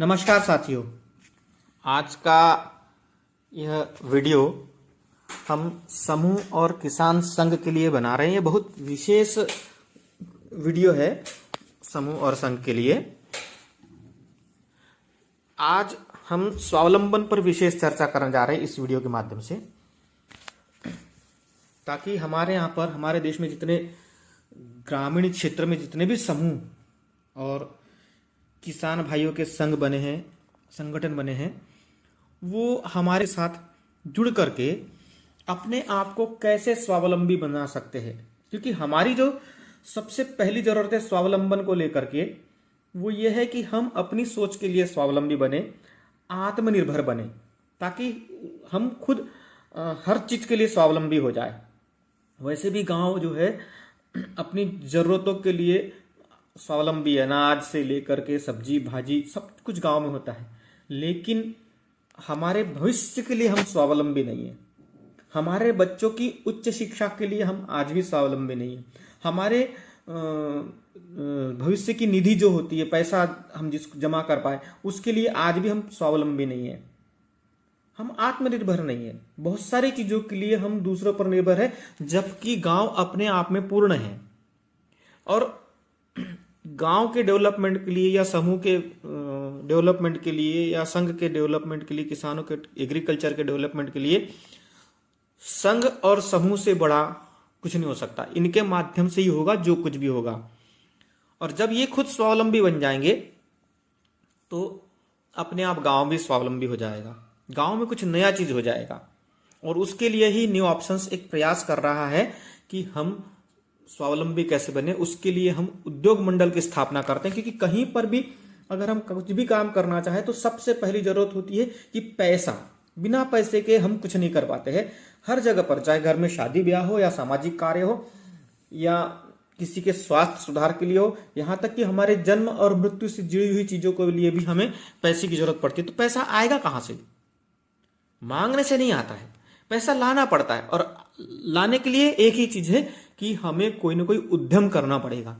नमस्कार साथियों, आज का यह वीडियो हम समूह और किसान संघ के लिए बना रहे हैं। ये बहुत विशेष वीडियो है समूह और संघ के लिए। आज हम स्वावलंबन पर विशेष चर्चा करने जा रहे हैं इस वीडियो के माध्यम से, ताकि हमारे यहाँ पर हमारे देश में जितने ग्रामीण क्षेत्र में जितने भी समूह और किसान भाइयों के संघ बने हैं, संगठन बने हैं, वो हमारे साथ जुड़ करके अपने आप को कैसे स्वावलंबी बना सकते हैं। क्योंकि हमारी जो सबसे पहली जरूरत है स्वावलंबन को लेकर के, वो ये है कि हम अपनी सोच के लिए स्वावलंबी बने, आत्मनिर्भर बने, ताकि हम खुद हर चीज के लिए स्वावलंबी हो जाए। वैसे भी गांव जो है अपनी जरूरतों के लिए स्वावलंबी, अनाज से लेकर के सब्जी भाजी सब कुछ गांव में होता है, लेकिन हमारे भविष्य के लिए हम स्वावलंबी नहीं है। हमारे बच्चों की उच्च शिक्षा के लिए हम आज भी स्वावलंबी नहीं है। हमारे भविष्य की निधि जो होती है, पैसा हम जिसको जमा कर पाए, उसके लिए आज भी हम स्वावलंबी नहीं है। हम आत्मनिर्भर नहीं है। बहुत सारी चीजों के लिए हम दूसरों पर निर्भर है, जबकि गांव अपने आप में पूर्ण है। और गांव के डेवलपमेंट के लिए या समूह के डेवलपमेंट के लिए या संघ के डेवलपमेंट के लिए, किसानों के एग्रीकल्चर के डेवलपमेंट के लिए संघ और समूह से बड़ा कुछ नहीं हो सकता। इनके माध्यम से ही होगा जो कुछ भी होगा। और जब ये खुद स्वावलंबी बन जाएंगे तो अपने आप गांव भी स्वावलंबी हो जाएगा, गांव में कुछ नया चीज हो जाएगा। और उसके लिए ही न्यू ऑप्शंस एक प्रयास कर रहा है कि हम स्वावलंबी कैसे बने। उसके लिए हम उद्योग मंडल की स्थापना करते हैं, क्योंकि कहीं पर भी अगर हम कुछ भी काम करना चाहे तो सबसे पहली जरूरत होती है कि पैसा। बिना पैसे के हम कुछ नहीं कर पाते हैं। हर जगह पर, चाहे घर में शादी ब्याह हो या सामाजिक कार्य हो या किसी के स्वास्थ्य सुधार के लिए हो, यहाँ तक कि हमारे जन्म और मृत्यु से जुड़ी हुई चीजों के लिए भी हमें पैसे की जरूरत पड़ती है। तो पैसा आएगा कहाँ से? मांगने से नहीं आता है, पैसा लाना पड़ता है। और लाने के लिए एक ही चीज है कि हमें कोई ना कोई उद्यम करना पड़ेगा।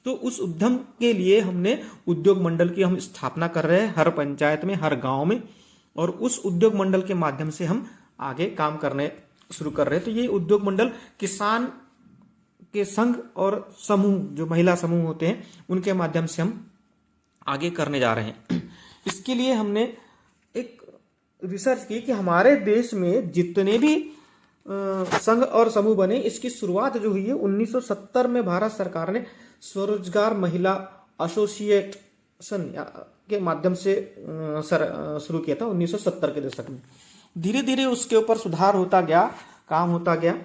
तो उस उद्यम के लिए हमने उद्योग मंडल की हम स्थापना कर रहे हैं हर पंचायत में, हर गांव में। और उस उद्योग मंडल के माध्यम से हम आगे काम करने शुरू कर रहे हैं। तो ये उद्योग मंडल किसान के संघ और समूह, जो महिला समूह होते हैं, उनके माध्यम से हम आगे करने जा रहे हैं। इसके लिए हमने एक रिसर्च की कि हमारे देश में जितने भी संघ और समूह बने, इसकी शुरुआत जो हुई है 1970 में भारत सरकार ने स्वरोजगार महिला एसोसिएशन के माध्यम से शुरू किया था 1970 के दशक में। धीरे धीरे उसके ऊपर सुधार होता गया, काम होता गया।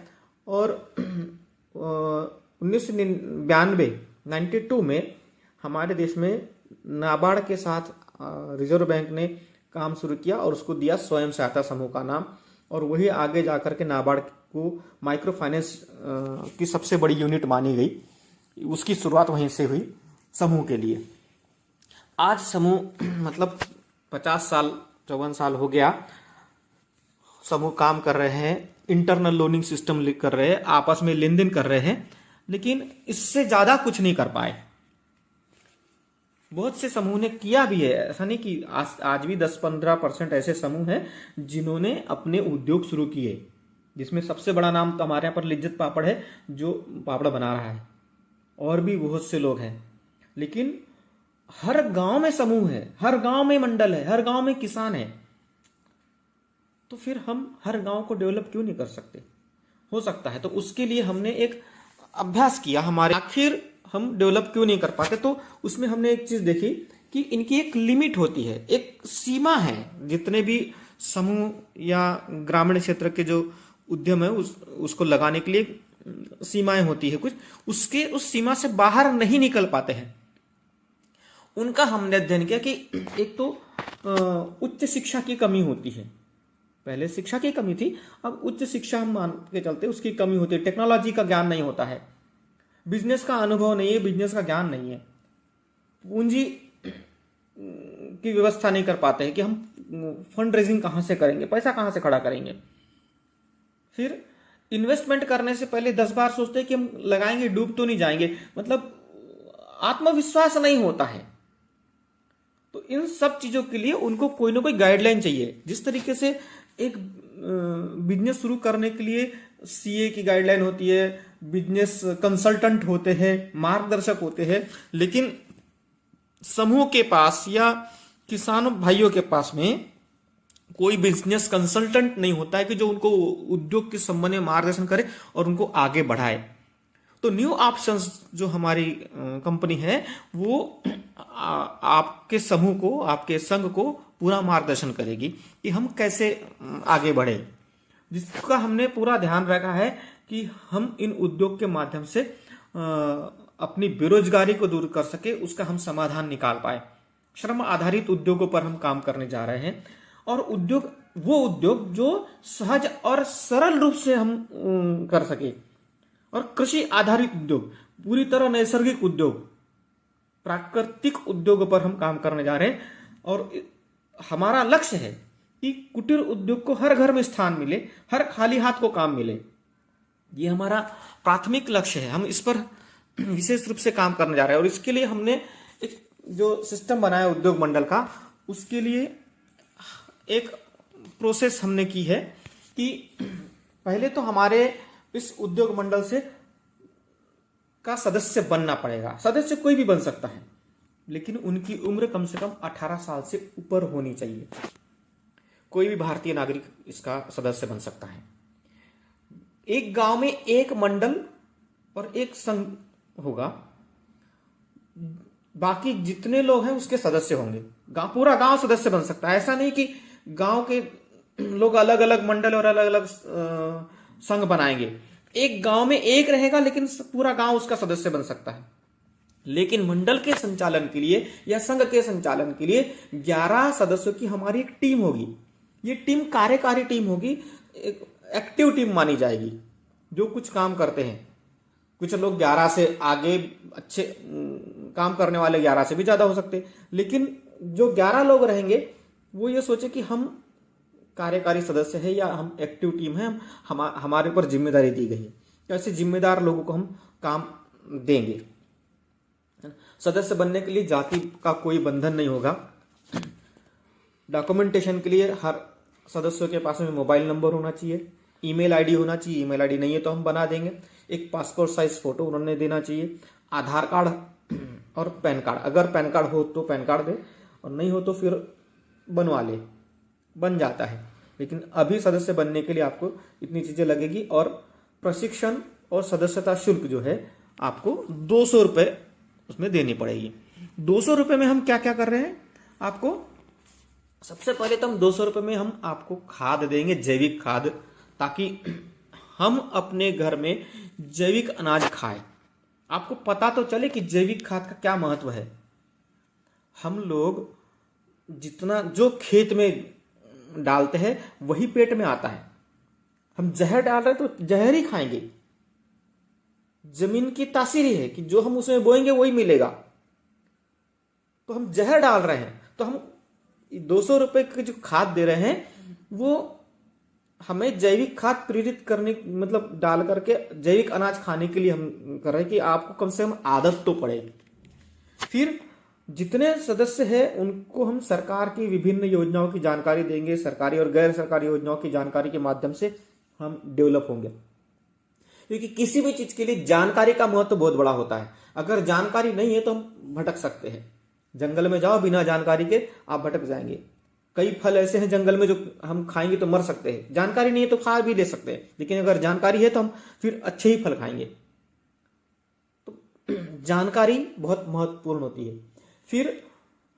और 1992 में हमारे देश में नाबार्ड के साथ रिजर्व बैंक ने काम शुरू किया और उसको दिया स्वयं सहायता समूह का नाम। और वही आगे जाकर के नाबार्ड को माइक्रो फाइनेंस की सबसे बड़ी यूनिट मानी गई। उसकी शुरुआत वहीं से हुई समूह के लिए। आज समूह मतलब 50 साल 54 साल हो गया, समूह काम कर रहे हैं, इंटरनल लोनिंग सिस्टम कर रहे हैं, आपस में लेन देन कर रहे हैं, लेकिन इससे ज्यादा कुछ नहीं कर पाए। बहुत से समूह ने किया भी है, ऐसा नहीं कि आज भी 10-15% ऐसे समूह हैं जिन्होंने अपने उद्योग शुरू किए, जिसमें सबसे बड़ा नाम तो हमारे यहाँ पर लिज्जत पापड़ है, जो पापड़ बना रहा है। और भी बहुत से लोग हैं, लेकिन हर गांव में समूह है, हर गांव में मंडल है, हर गांव में किसान है। तो फिर हम हर गांव को डेवलप क्यों नहीं कर सकते? हो सकता है। तो उसके लिए हमने एक अभ्यास किया। हमारे आखिर हम डेवलप क्यों नहीं कर पाते? तो उसमें हमने एक चीज देखी कि इनकी एक लिमिट होती है, एक सीमा है। जितने भी समूह या ग्रामीण क्षेत्र के जो उद्यम है उसको लगाने के लिए सीमाएं होती है कुछ, उस सीमा से बाहर नहीं निकल पाते हैं। उनका हमने अध्ययन किया कि एक तो उच्च शिक्षा की कमी होती है। पहले शिक्षा की कमी थी, अब उच्च शिक्षा हम मान के चलते उसकी कमी होती है। टेक्नोलॉजी का ज्ञान नहीं होता है, बिजनेस का अनुभव नहीं है, बिजनेस का ज्ञान नहीं है, पूंजी की व्यवस्था नहीं कर पाते हैं कि हम फंड रेजिंग कहां से करेंगे, पैसा कहां से खड़ा करेंगे। फिर इन्वेस्टमेंट करने से पहले 10 बार सोचते हैं कि हम लगाएंगे, डूब तो नहीं जाएंगे। मतलब आत्मविश्वास नहीं होता है। तो इन सब चीजों के लिए उनको कोई ना कोई गाइडलाइन चाहिए। जिस तरीके से एक बिजनेस शुरू करने के लिए सीए की गाइडलाइन होती है, बिजनेस कंसल्टेंट होते हैं, मार्गदर्शक होते हैं, लेकिन समूह के पास या किसानों भाइयों के पास में कोई बिजनेस कंसल्टेंट नहीं होता है कि जो उनको उद्योग के संबंध में मार्गदर्शन करे और उनको आगे बढ़ाए। तो न्यू ऑप्शंस जो हमारी कंपनी है वो आपके समूह को, आपके संघ को पूरा मार्गदर्शन करेगी कि हम कैसे आगे बढ़े, जिसका हमने पूरा ध्यान रखा है कि हम इन उद्योग के माध्यम से अपनी बेरोजगारी को दूर कर सके, उसका हम समाधान निकाल पाए। श्रम आधारित उद्योगों पर हम काम करने जा रहे हैं और वो उद्योग जो सहज और सरल रूप से हम कर सके, और कृषि आधारित उद्योग, पूरी तरह नैसर्गिक उद्योग, प्राकृतिक उद्योग पर हम काम करने जा रहे हैं। और हमारा लक्ष्य है कि कुटीर उद्योग को हर घर में स्थान मिले, हर खाली हाथ को काम मिले। ये हमारा प्राथमिक लक्ष्य है, हम इस पर विशेष रूप से काम करने जा रहे हैं। और इसके लिए हमने एक जो सिस्टम बनाया उद्योग मंडल का, उसके लिए एक प्रोसेस हमने की है कि पहले तो हमारे इस उद्योग मंडल से का सदस्य बनना पड़ेगा। सदस्य कोई भी बन सकता है, लेकिन उनकी उम्र कम से कम 18 साल से ऊपर होनी चाहिए। कोई भी भारतीय नागरिक इसका सदस्य बन सकता है। एक गांव में एक मंडल और एक संघ होगा, बाकी जितने लोग हैं उसके सदस्य होंगे। पूरा गांव सदस्य बन सकता है। ऐसा नहीं कि गांव के लोग अलग अलग मंडल और अलग अलग संघ बनाएंगे। एक गांव में एक रहेगा, लेकिन पूरा गांव उसका सदस्य बन सकता है। लेकिन मंडल के संचालन के लिए या संघ के संचालन के लिए 11 सदस्यों की हमारी एक टीम होगी। ये टीम कार्यकारी टीम होगी, एक एक्टिव टीम मानी जाएगी, जो कुछ काम करते हैं। कुछ लोग 11 से आगे अच्छे काम करने वाले 11 से भी ज्यादा हो सकते, लेकिन जो 11 लोग रहेंगे वो ये सोचे कि हम कार्यकारी सदस्य है या हम एक्टिव टीम है, हमारे ऊपर जिम्मेदारी दी गई है, तो ऐसे जिम्मेदार लोगों को हम काम देंगे। सदस्य बनने के लिए जाति का कोई बंधन नहीं होगा। डॉक्यूमेंटेशन के लिए हर सदस्यों के पास में मोबाइल नंबर होना चाहिए, ईमेल आईडी होना चाहिए। ईमेल आईडी नहीं है तो हम बना देंगे। एक पासपोर्ट साइज फोटो उन्होंने देना चाहिए, आधार कार्ड और पैन कार्ड। अगर पैन कार्ड हो तो पैन कार्ड दे, और नहीं हो तो फिर बनवा ले, बन जाता है। लेकिन अभी सदस्य बनने के लिए आपको इतनी चीजें लगेगी। और प्रशिक्षण और सदस्यता शुल्क जो है आपको 200 रुपये उसमें देनी पड़ेगी। 200 रुपये में हम क्या क्या कर रहे हैं आपको, सबसे पहले तो हम 200 रुपये में हम आपको खाद देंगे, जैविक खाद, ताकि हम अपने घर में जैविक अनाज खाएं। आपको पता तो चले कि जैविक खाद का क्या महत्व है। हम लोग जितना जो खेत में डालते हैं वही पेट में आता है। हम जहर डाल रहे हैं तो जहर ही खाएंगे। जमीन की तासीर ही है कि जो हम उसमें बोएंगे वही मिलेगा। तो हम जहर डाल रहे हैं, तो हम 200 रुपए की जो खाद दे रहे हैं वो हमें जैविक खाद प्रेरित करने, मतलब डाल करके जैविक अनाज खाने के लिए हम कर रहे हैं कि आपको कम से कम आदत तो पड़े। फिर जितने सदस्य हैं उनको हम सरकार की विभिन्न योजनाओं की जानकारी देंगे। सरकारी और गैर सरकारी योजनाओं की जानकारी के माध्यम से हम डेवलप होंगे, क्योंकि किसी भी चीज के लिए जानकारी का महत्व बहुत बड़ा होता है। अगर जानकारी नहीं है तो हम भटक सकते हैं। जंगल में जाओ, बिना जानकारी के आप भटक जाएंगे। कई फल ऐसे हैं जंगल में जो हम खाएंगे तो मर सकते हैं। जानकारी नहीं है तो खा भी ले सकते हैं, लेकिन अगर जानकारी है तो हम फिर अच्छे ही फल खाएंगे। तो जानकारी बहुत महत्वपूर्ण होती है। फिर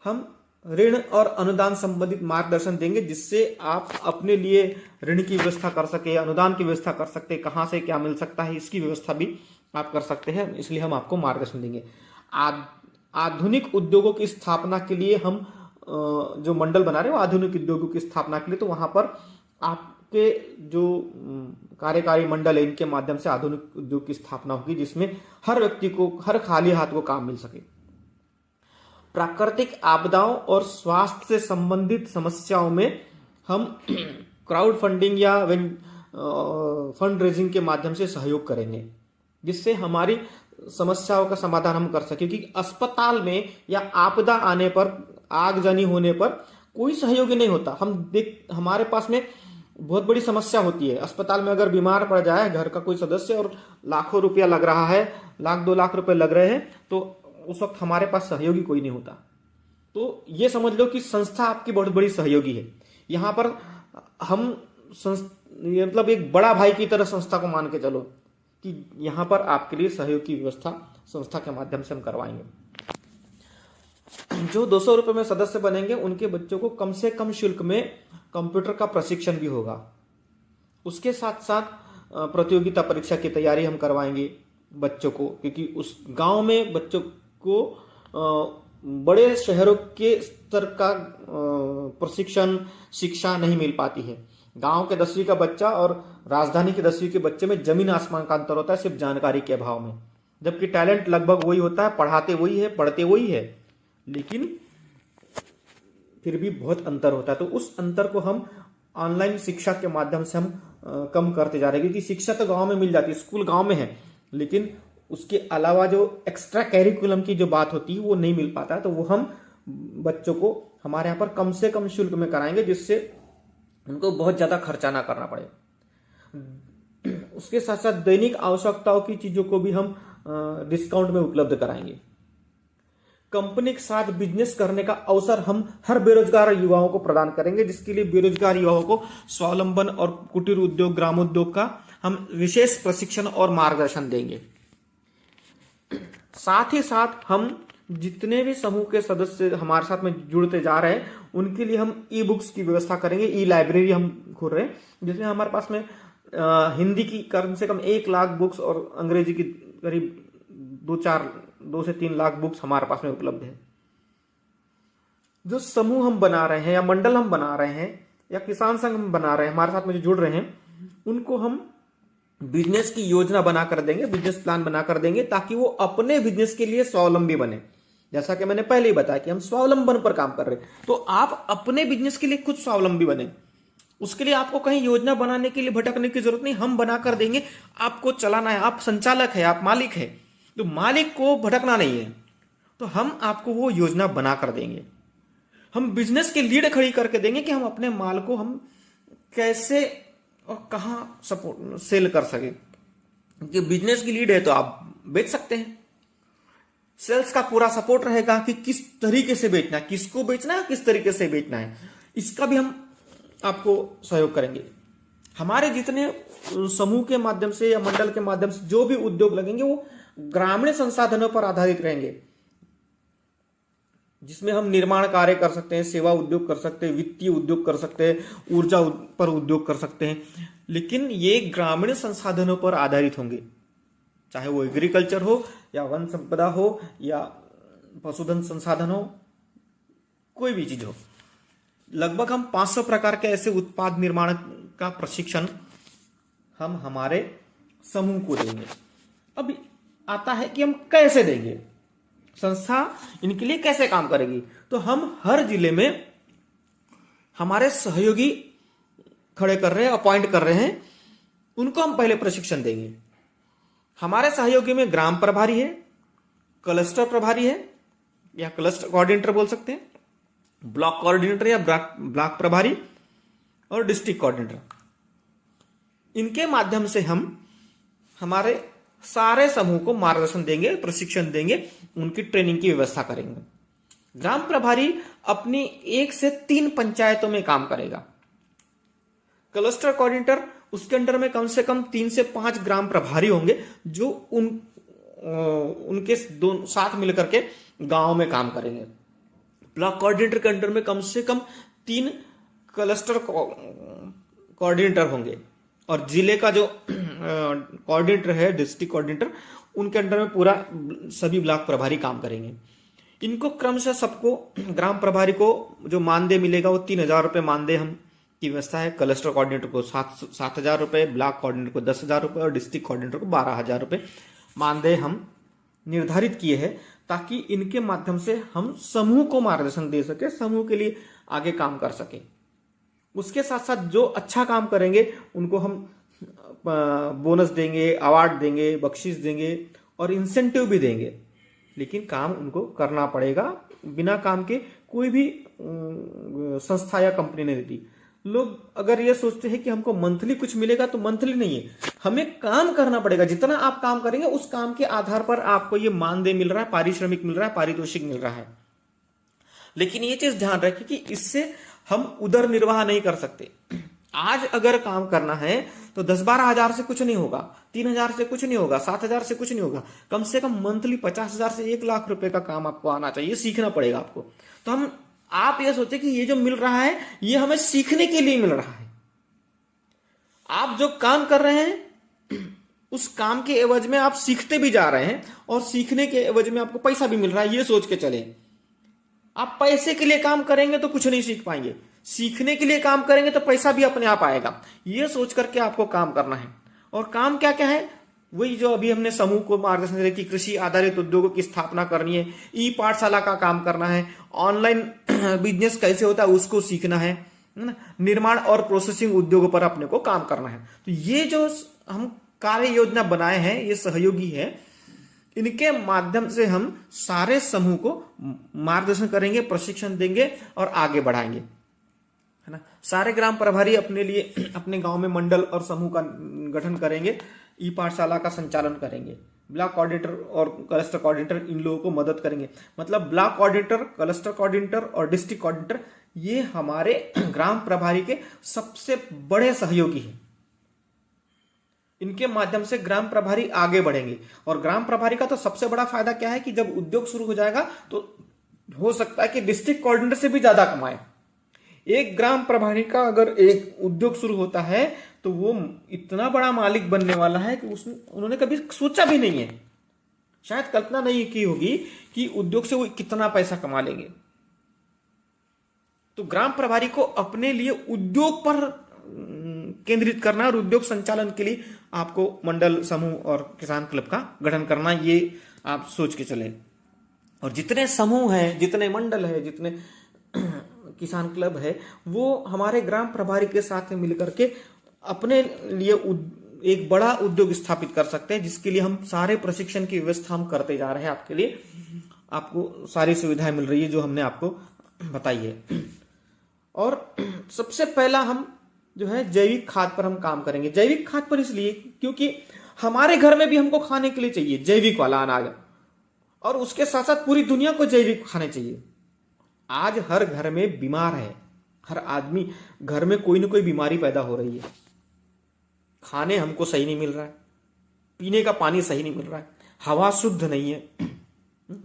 हम ऋण और अनुदान संबंधित मार्गदर्शन देंगे, जिससे आप अपने लिए ऋण की व्यवस्था कर सके, अनुदान की व्यवस्था कर सकते, कहां से क्या मिल सकता है इसकी व्यवस्था भी आप कर सकते हैं। इसलिए हम आपको मार्गदर्शन देंगे। आधुनिक उद्योगों की स्थापना के लिए हम जो मंडल बना रहे हो आधुनिक उद्योगों की स्थापना के लिए, तो वहां पर आपके जो कार्यकारी मंडल है इनके माध्यम से आधुनिक उद्योग की स्थापना होगी, जिसमें हर व्यक्ति को, हर खाली हाथ को काम मिल सके। प्राकृतिक आपदाओं और स्वास्थ्य से संबंधित समस्याओं में हम क्राउड फंडिंग या फंड रेजिंग के माध्यम से सहयोग करेंगे, जिससे हमारी समस्याओं का समाधान हम कर सके। क्योंकि अस्पताल में या आपदा आने पर आगजनी होने पर कोई सहयोगी नहीं होता। हमारे पास में बहुत बड़ी समस्या होती है, अस्पताल में अगर बीमार पड़ जाए घर का कोई सदस्य और लाखों रुपया लग रहा है, 1-2 लाख रुपए लग रहे हैं, तो उस वक्त हमारे पास सहयोगी कोई नहीं होता। तो ये समझ लो कि संस्था आपकी बहुत बड़ी सहयोगी है। यहाँ पर हम मतलब एक बड़ा भाई की तरह संस्था को मान के चलो कि यहाँ पर आपके लिए सहयोग की व्यवस्था संस्था के माध्यम से हम करवाएंगे। जो 200 रुपए में सदस्य बनेंगे उनके बच्चों को कम से कम शुल्क में कंप्यूटर का प्रशिक्षण भी होगा। उसके साथ साथ प्रतियोगिता परीक्षा की तैयारी हम करवाएंगे बच्चों को, क्योंकि उस गांव में बच्चों को बड़े शहरों के स्तर का प्रशिक्षण शिक्षा नहीं मिल पाती है। गांव के 10वीं का बच्चा और राजधानी के 10वीं के बच्चे में जमीन आसमान का अंतर होता है, सिर्फ जानकारी के अभाव में। जबकि टैलेंट लगभग वही होता है, पढ़ाते वही है, पढ़ते वही है, लेकिन फिर भी बहुत अंतर होता है। तो उस अंतर को हम ऑनलाइन शिक्षा के माध्यम से हम कम करते जा रहे हैं, क्योंकि शिक्षा तो गांव में मिल जाती है, स्कूल गांव में है, लेकिन उसके अलावा जो एक्स्ट्रा कैरिकुलम की जो बात होती है वो नहीं मिल पाता है। तो वो हम बच्चों को हमारे यहाँ पर कम से कम शुल्क में कराएंगे, जिससे उनको बहुत ज्यादा खर्चा ना करना पड़े। उसके साथ साथ दैनिक आवश्यकताओं की चीजों को भी हम डिस्काउंट में उपलब्ध कराएंगे। कंपनी के साथ बिजनेस करने का अवसर हम हर बेरोजगार युवाओं को प्रदान करेंगे, जिसके लिए बेरोजगार युवाओं को स्वावलंबन और कुटीर उद्योग ग्रामोद्योग का हम विशेष प्रशिक्षण और मार्गदर्शन देंगे। साथ ही साथ हम जितने भी समूह के सदस्य हमारे साथ में जुड़ते जा रहे हैं उनके लिए हम ई बुक्स की व्यवस्था करेंगे। ई लाइब्रेरी हम खोल रहे हैं, जिसमें हमारे पास में हिंदी की कम से कम 1 लाख बुक्स और अंग्रेजी की करीब 2 से 3 लाख बुक्स हमारे पास में उपलब्ध है। जो समूह हम बना रहे हैं या मंडल हम बना रहे हैं या किसान संघ हम बना रहे हैं, हमारे साथ में जो जुड़ रहे हैं, उनको हम बिजनेस की योजना बनाकर देंगे, बिजनेस प्लान बनाकर देंगे, ताकि वो अपने बिजनेस के लिए स्वावलंबी बने। जैसा कि मैंने पहले ही बताया कि हम स्वावलंबन पर काम कर रहे हैं, तो आप अपने बिजनेस के लिए खुद स्वावलंबी बने। उसके लिए आपको कहीं योजना बनाने के लिए भटकने की जरूरत नहीं, हम बनाकर देंगे। आपको चलाना है, आप संचालक है, आप मालिक है, तो मालिक को भटकना नहीं है, तो हम आपको वो योजना बनाकर देंगे। हम बिजनेस की लीड खड़ी करके देंगे कि हम अपने माल को हम कैसे और कहां सपोर्ट सेल कर सके। कि बिजनेस की लीड है तो आप बेच सकते हैं, सेल्स का पूरा सपोर्ट रहेगा कि किस तरीके से बेचना है, किसको बेचना है, किस तरीके से बेचना है, इसका भी हम आपको सहयोग करेंगे। हमारे जितने समूह के माध्यम से या मंडल के माध्यम से जो भी उद्योग लगेंगे वो ग्रामीण संसाधनों पर आधारित रहेंगे, जिसमें हम निर्माण कार्य कर सकते हैं, सेवा उद्योग कर सकते हैं, वित्तीय उद्योग कर सकते हैं, ऊर्जा पर उद्योग कर सकते हैं, लेकिन ये ग्रामीण संसाधनों पर आधारित होंगे। चाहे वो एग्रीकल्चर हो या वन संपदा हो या पशुधन संसाधन हो, कोई भी चीज हो। लगभग हम 500 प्रकार के ऐसे उत्पाद निर्माण का प्रशिक्षण हम हमारे समूह को देंगे। अब आता है कि हम कैसे देंगे, संस्था इनके लिए कैसे काम करेगी। तो हम हर जिले में हमारे सहयोगी खड़े कर रहे हैं, अपॉइंट कर रहे हैं, उनको हम पहले प्रशिक्षण देंगे। हमारे सहयोगी में ग्राम प्रभारी है, क्लस्टर प्रभारी है या क्लस्टर कोऑर्डिनेटर बोल सकते हैं, ब्लॉक कोऑर्डिनेटर या ब्लॉक प्रभारी और डिस्ट्रिक्ट कोऑर्डिनेटर। इनके माध्यम से हम हमारे सारे समूह को मार्गदर्शन देंगे, प्रशिक्षण देंगे, उनकी ट्रेनिंग की व्यवस्था करेंगे। ग्राम प्रभारी अपनी 1 से 3 पंचायतों में काम करेगा। क्लस्टर कोऑर्डिनेटर उसके अंडर में कम से कम 3 से 5 ग्राम प्रभारी होंगे, जो उनके साथ मिलकर के गांव में काम करेंगे। ब्लॉक कोऑर्डिनेटर के अंडर में कम से कम 3 क्लस्टर कोऑर्डिनेटर होंगे, और जिले का जो कोऑर्डिनेटर है, डिस्ट्रिक्ट कोऑर्डिनेटर, उनके अंडर में पूरा सभी ब्लॉक प्रभारी काम करेंगे। इनको क्रमशः सबको, ग्राम प्रभारी को जो मानदेय मिलेगा वो 3,000 रुपये मानदेय हम की व्यवस्था है। क्लस्टर कोऑर्डिनेटर को 7,000 रुपये, ब्लॉक कोऑर्डिनेटर को 10,000 रुपये और डिस्ट्रिक्ट कोऑर्डिनेटर को 12,000 रुपये मानदेय हम निर्धारित किए हैं, ताकि इनके माध्यम से हम समूह को मार्गदर्शन दे सके, समूह के लिए आगे काम कर सके। उसके साथ साथ जो अच्छा काम करेंगे उनको हम बोनस देंगे, अवार्ड देंगे, बख्शीश देंगे और इंसेंटिव भी देंगे, लेकिन काम उनको करना पड़ेगा। बिना काम के कोई भी संस्था या कंपनी नहीं देती। लोग अगर ये सोचते हैं कि हमको मंथली कुछ मिलेगा, तो मंथली नहीं है, हमें काम करना पड़ेगा। जितना आप काम करेंगे उस काम के आधार पर आपको ये मानदेय मिल रहा है, पारिश्रमिक मिल रहा है, पारितोषिक मिल रहा है। लेकिन ये चीज ध्यान रखें कि इससे हम उदर निर्वाह नहीं कर सकते। आज अगर काम करना है तो 10-12 हजार से कुछ नहीं होगा, 3,000 से कुछ नहीं होगा, 7,000 से कुछ नहीं होगा। कम से कम मंथली 50,000 से 1,00,000 रुपए का काम आपको आना चाहिए, सीखना पड़ेगा आपको। तो आप ये सोचे कि ये जो मिल रहा है ये हमें सीखने के लिए मिल रहा है। आप जो काम कर रहे हैं उस काम के एवज में आप सीखते भी जा रहे हैं, और सीखने के एवज में आपको पैसा भी मिल रहा है, ये सोच के चले। आप पैसे के लिए काम करेंगे तो कुछ नहीं सीख पाएंगे, सीखने के लिए काम करेंगे तो पैसा भी अपने आप आएगा। ये सोच करके आपको काम करना है। और काम क्या क्या है, वही जो अभी हमने समूह को मार्गदर्शन दिया कि कृषि आधारित उद्योगों की स्थापना करनी है, ई पाठशाला का काम करना है, ऑनलाइन बिजनेस कैसे होता है उसको सीखना है ना, निर्माण और प्रोसेसिंग उद्योगों पर अपने को काम करना है। तो ये जो हम कार्य योजना बनाए हैं ये सहयोगी है, इनके माध्यम से हम सारे समूह को मार्गदर्शन करेंगे, प्रशिक्षण देंगे और आगे बढ़ाएंगे, है ना। सारे ग्राम प्रभारी अपने लिए अपने गांव में मंडल और समूह का गठन करेंगे, ई पाठशाला का संचालन करेंगे, ब्लॉक कोऑर्डिनेटर और क्लस्टर कोऑर्डिनेटर इन लोगों को मदद करेंगे। मतलब ब्लॉक कोऑर्डिनेटर, क्लस्टर कोऑर्डिनेटर और डिस्ट्रिक्ट कोऑर्डिनेटर ये हमारे ग्राम प्रभारी के सबसे बड़े सहयोगी हैं। इनके माध्यम से ग्राम प्रभारी आगे बढ़ेंगे। और ग्राम प्रभारी का तो सबसे बड़ा फायदा क्या है कि जब उद्योग शुरू हो जाएगा तो हो सकता है कि डिस्ट्रिक्ट कोऑर्डिनेटर से भी ज्यादा कमाए। एक ग्राम प्रभारी का अगर एक उद्योग शुरू होता है तो वो इतना बड़ा मालिक बनने वाला है कि उन्होंने कभी सोचा भी नहीं है, शायद कल्पना नहीं की होगी कि उद्योग से वो कितना पैसा कमा लेंगे। तो ग्राम प्रभारी को अपने लिए उद्योग पर केंद्रित करना और उद्योग संचालन के लिए आपको मंडल, समूह और किसान क्लब का गठन करना, ये आप सोच के चले। और जितने समूह हैं, जितने मंडल है, जितने किसान क्लब है, वो हमारे ग्राम प्रभारी के साथ मिलकर के अपने लिए एक बड़ा उद्योग स्थापित कर सकते हैं, जिसके लिए हम सारे प्रशिक्षण की व्यवस्था हम करते जा रहे हैं। आपके लिए आपको सारी सुविधाएं मिल रही है जो हमने आपको बताई है। और सबसे पहला हम जो है जैविक खाद पर हम काम करेंगे। जैविक खाद पर इसलिए क्योंकि हमारे घर में भी हमको खाने के लिए चाहिए जैविक वाला अनाज, और उसके साथ साथ पूरी दुनिया को जैविक खाने चाहिए। आज हर घर में बीमार है, हर आदमी घर में कोई ना कोई बीमारी पैदा हो रही है। खाने हमको सही नहीं मिल रहा है, पीने का पानी सही नहीं मिल रहा है, हवा शुद्ध नहीं है,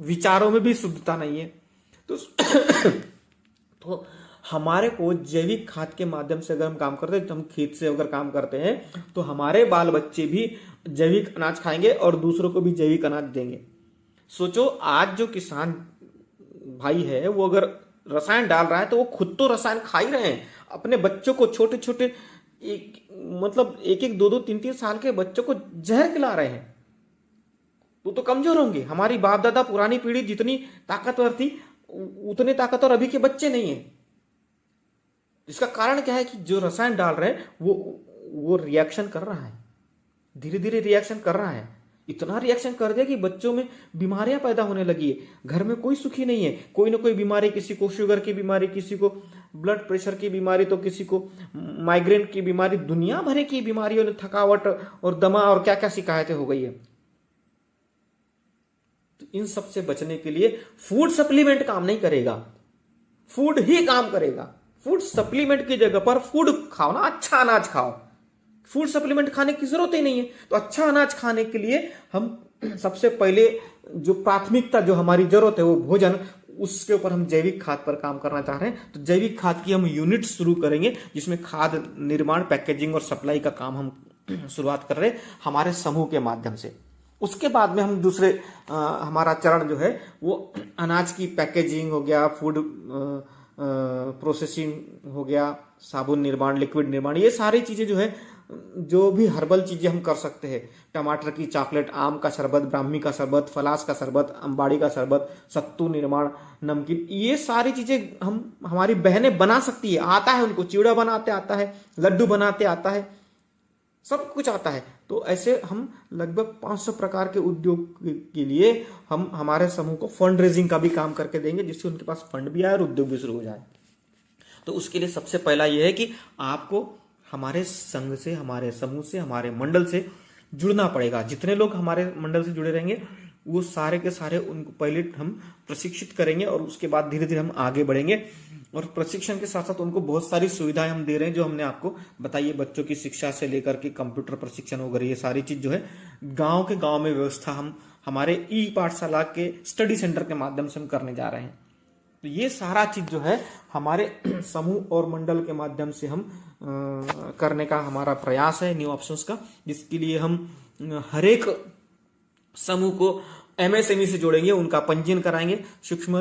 विचारों में भी शुद्धता नहीं है। तो हमारे को जैविक खाद के माध्यम से अगर हम काम करते हैं, तो हम खेत से अगर काम करते हैं तो हमारे बाल बच्चे भी जैविक अनाज खाएंगे और दूसरों को भी जैविक अनाज देंगे। सोचो, आज जो किसान भाई है वो अगर रसायन डाल रहा है तो वो खुद तो रसायन खा ही रहे हैं, अपने बच्चों को, छोटे छोटे मतलब 1-1, 2-2, 3-3 साल के बच्चों को जहर खिला रहे हैं। तो कमजोर होंगे। हमारी बाप दादा पुरानी पीढ़ी जितनी ताकतवर थी उतने ताकतवर अभी के बच्चे नहीं है। इसका कारण क्या है कि जो रसायन डाल रहे हैं वो रिएक्शन कर रहा है, धीरे धीरे रिएक्शन कर रहा है। इतना रिएक्शन कर दिया कि बच्चों में बीमारियां पैदा होने लगी है। घर में कोई सुखी नहीं है, कोई ना कोई बीमारी, किसी को शुगर की बीमारी, किसी को ब्लड प्रेशर की बीमारी, तो किसी को माइग्रेन की बीमारी, दुनिया भर की बीमारियों ने थकावट और दमा और क्या क्या शिकायतें हो गई है। तो इन सब से बचने के लिए फूड सप्लीमेंट काम नहीं करेगा, फूड ही काम करेगा। फूड सप्लीमेंट की जगह पर फूड खाओ ना, अच्छा अनाज खाओ। फूड सप्लीमेंट खाने की जरूरत ही नहीं है। तो अच्छा अनाज खाने के लिए हम सबसे पहले जो प्राथमिकता, जो हमारी जरूरत है वो भोजन, उसके ऊपर हम जैविक खाद पर काम करना चाह रहे हैं। तो जैविक खाद की हम यूनिट शुरू करेंगे, जिसमें खाद निर्माण, पैकेजिंग और सप्लाई का काम हम शुरुआत कर रहे हैं हमारे समूह के माध्यम से। उसके बाद में हम दूसरे हमारा चरण जो है वो अनाज की पैकेजिंग हो गया, फूड प्रोसेसिंग हो गया, साबुन निर्माण, लिक्विड निर्माण, ये सारी चीजें जो है, जो भी हर्बल चीजें हम कर सकते हैं, टमाटर की चॉकलेट, आम का शरबत, ब्राह्मी का शरबत, फलास का शरबत, अंबाड़ी का शरबत, सत्तू निर्माण, नमकीन, ये सारी चीजें हमारी बहनें बना सकती है। आता है उनको, चिवड़ा बनाते आता है, लड्डू बनाते आता है, सब कुछ आता है। तो ऐसे हम लगभग 500 प्रकार के उद्योग के लिए हम हमारे समूह को फंड रेजिंग का भी काम करके देंगे, जिससे उनके पास फंड भी आए और उद्योग भी शुरू हो जाए। तो उसके लिए सबसे पहला यह है कि आपको हमारे संघ से, हमारे समूह से, हमारे मंडल से जुड़ना पड़ेगा। जितने लोग हमारे मंडल से जुड़े रहेंगे वो सारे के सारे उनको पहले हम प्रशिक्षित करेंगे और उसके बाद धीरे धीरे हम आगे बढ़ेंगे। और प्रशिक्षण के साथ साथ उनको बहुत सारी सुविधाएं हम दे रहे हैं जो हमने आपको बताई है, बच्चों की शिक्षा से लेकर के कंप्यूटर प्रशिक्षण वगैरह, ये सारी चीज जो है गांव के गांव में व्यवस्था हम हमारे ई पाठशाला के स्टडी सेंटर के माध्यम से हम करने जा रहे हैं। तो ये सारा चीज जो है हमारे समूह और मंडल के माध्यम से हम करने का हमारा प्रयास है न्यू ऑप्शंस का, जिसके लिए हम हर एक समूह को एमएसएमई से जोड़ेंगे, उनका पंजीयन कराएंगे। सूक्ष्म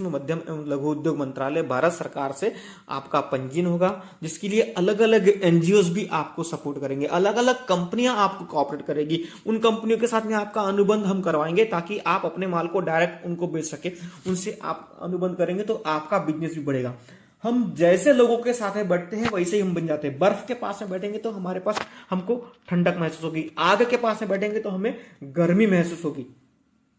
मध्यम एवं लघु उद्योग मंत्रालय भारत सरकार से आपका पंजीयन होगा, जिसके लिए अलग अलग एनजीओज भी आपको सपोर्ट करेंगे, अलग अलग कंपनियां आपको कोऑपरेट करेगी। उन कंपनियों के साथ में आपका अनुबंध हम करवाएंगे ताकि आप अपने माल को डायरेक्ट उनको बेच सके। उनसे आप अनुबंध करेंगे तो आपका बिजनेस भी बढ़ेगा। हम जैसे लोगों के साथ में बैठते हैं वैसे ही हम बन जाते हैं। बर्फ के पास में बैठेंगे तो हमारे पास हमको ठंडक महसूस होगी, आग के पास में बैठेंगे तो हमें गर्मी महसूस होगी,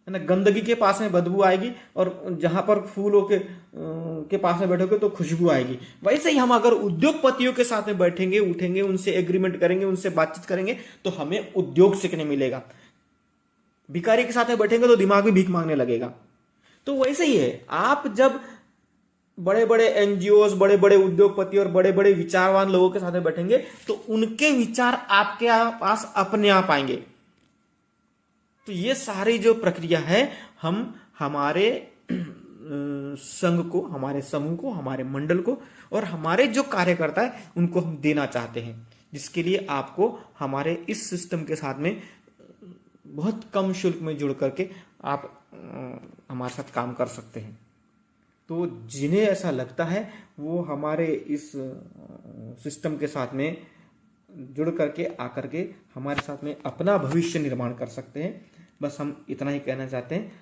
है ना। गंदगी के पास में बदबू आएगी और जहां पर फूलों के पास में बैठोगे तो खुशबू आएगी। वैसे ही हम अगर उद्योगपतियों के साथ में बैठेंगे, उठेंगे, उनसे एग्रीमेंट करेंगे, उनसे बातचीत करेंगे तो हमें उद्योग सीखने मिलेगा। भिखारी के साथ में बैठेंगे तो दिमाग भी भीख मांगने लगेगा। तो वैसे ही है, आप जब बड़े बड़े एनजीओ, बड़े बड़े उद्योगपति और बड़े बड़े विचारवान लोगों के साथ में बैठेंगे तो उनके विचार आपके पास अपने आप आएंगे। तो ये सारी जो प्रक्रिया है हम हमारे संघ को, हमारे समूह को, हमारे मंडल को और हमारे जो कार्यकर्ता है उनको हम देना चाहते हैं, जिसके लिए आपको हमारे इस सिस्टम के साथ में बहुत कम शुल्क में जुड़ करके आप हमारे साथ काम कर सकते हैं। तो जिन्हें ऐसा लगता है वो हमारे इस सिस्टम के साथ में जुड़ करके आकर के हमारे साथ में अपना भविष्य निर्माण कर सकते हैं। बस हम इतना ही कहना चाहते हैं।